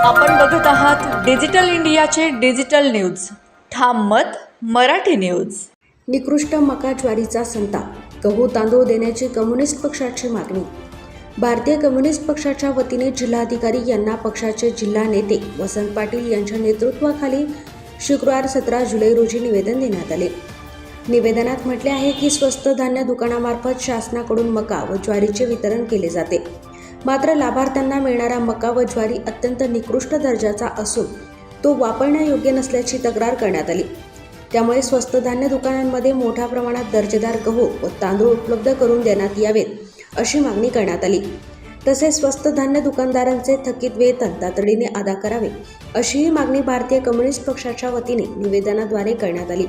आपण बघत आहात डिजिटल इंडियाचे डिजिटल न्यूज. ठाम मत मराठी न्यूज. निकृष्ट मका ज्वारीचा संताप, गहू तांदूळ देण्याची कम्युनिस्ट पक्षाची मागणी. भारतीय कम्युनिस्ट पक्षाच्या वतीने जिल्हाधिकारी यांना पक्षाचे जिल्हा नेते वसंत पाटील यांच्या नेतृत्वाखाली शुक्रवार 17 जुलै रोजी निवेदन देण्यात आले. निवेदनात म्हटले आहे की स्वस्त धान्य दुकानामार्फत शासनाकडून मका व ज्वारीचे वितरण केले जाते. मात्र लाभार्थ्यांना मिळणारा मका व ज्वारी अत्यंत निकृष्ट दर्जाचा असून तो वापरण्यायोग्य नसल्याची तक्रार करण्यात आली. त्यामुळे स्वस्त धान्य दुकानांमध्ये मोठ्या प्रमाणात दर्जेदार गहू व तांदूळ उपलब्ध करून देण्यात यावेत अशी मागणी करण्यात आली. तसेच स्वस्त धान्य दुकानदारांचे थकीत वेतन तातडीने अदा करावे अशीही मागणी भारतीय कम्युनिस्ट पक्षाच्या वतीने निवेदनाद्वारे करण्यात आली.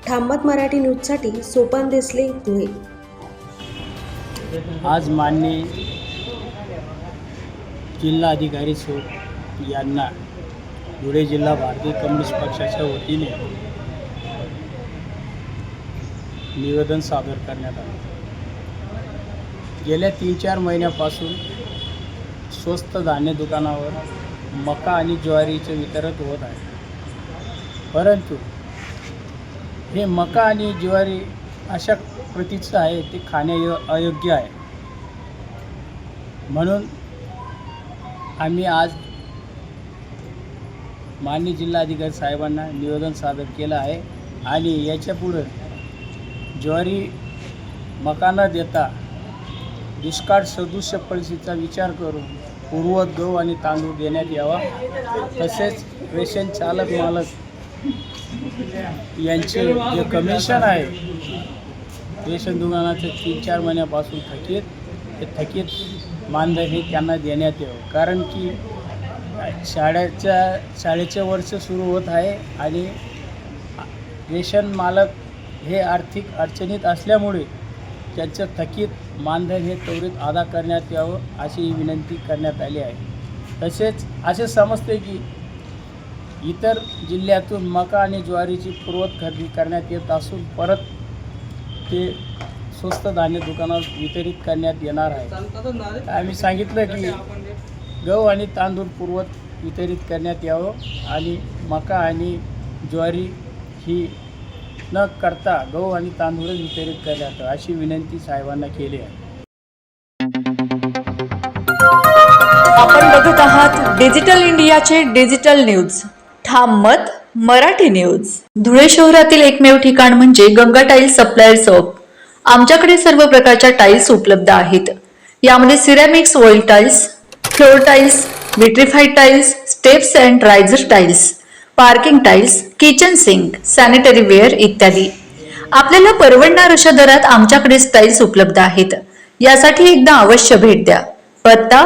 ठाममत मराठी न्यूजसाठी सोपान देसले, धुळे. आज माननीय जिल्हाधिकारी यांना धुळे जिल्हा भारतीय कम्युनिस्ट पक्षाच्या वतीने निवेदन सादर करण्यात आले. गेल्या 3-4 महिन्यापासून स्वस्त धान्य दुकानावर मका आणि ज्वारीचे वितरण होत आहे. परंतु हे मका आणि ज्वारी अशा प्रतीचं आहे ते अयोग्य आहे. म्हणून आम्ही आज माननीय जिल्हाधिकारी साहेबांना निवेदन सादर केलं आहे आणि याच्यापुढं ज्वारी मका न देता दुष्काळ सदृश्य परिस्थितीचा विचार करून पूर्ववत गहू आणि तांदूळ देण्यात यावा. तसेच रेशन चालक मालक यांचे जे कमिशन आहे रेशन दुकानाचे 3-4 महिन्यापासून थकीत मानधन हे त्यांना देण्यात यावं. कारण की शाळेचे वर्ष सुरू होत आहे आणि रेशन मालक हे आर्थिक अडचणीत असल्यामुळे त्यांचं थकीत मानधन हे त्वरित अदा करण्यात यावं अशी विनंती करण्यात आली आहे. तसेच असे समजते की इतर जिल्ह्यातून मका आणि ज्वारीची पूर्वत खरेदी करण्यात येत असून परत ते स्वस्त धान्य दुकानावर वितरित करण्यात येणार आहे. आम्ही सांगितलं की गहू आणि तांदूळ पूर्वत वितरित करण्यात यावं आणि मका आणि ज्वारी ही न करता गहू आणि तांदूळ वितरित करण्यात यावं अशी विनंती साहेबांना केली आहे. आपण बघत आहात डिजिटल इंडियाचे डिजिटल न्यूज. ठाम मत मराठी न्यूज. धुळे शहरातील एकमेव ठिकाण म्हणजे गंगा टाइल्स सप्लायर्स ऑफ. आमच्याकडे सर्व प्रकारच्या टाइल्स उपलब्ध आहेत. यामध्ये ceramics, oil tiles, floor tiles, vitrified tiles, steps and riser tiles, parking tiles, kitchen sink, sanitary ware इत्यादी. आपल्याला परवडणार अशा दरात आमच्याकडे टाइल्स उपलब्ध आहेत. यासाठी एकदा अवश्य भेट द्या. पत्ता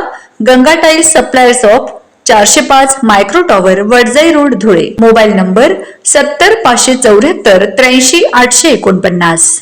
Ganga tiles suppliers of, 405 micro tower, Wadjai road, Dhule. Mobile number 70 574 83 849.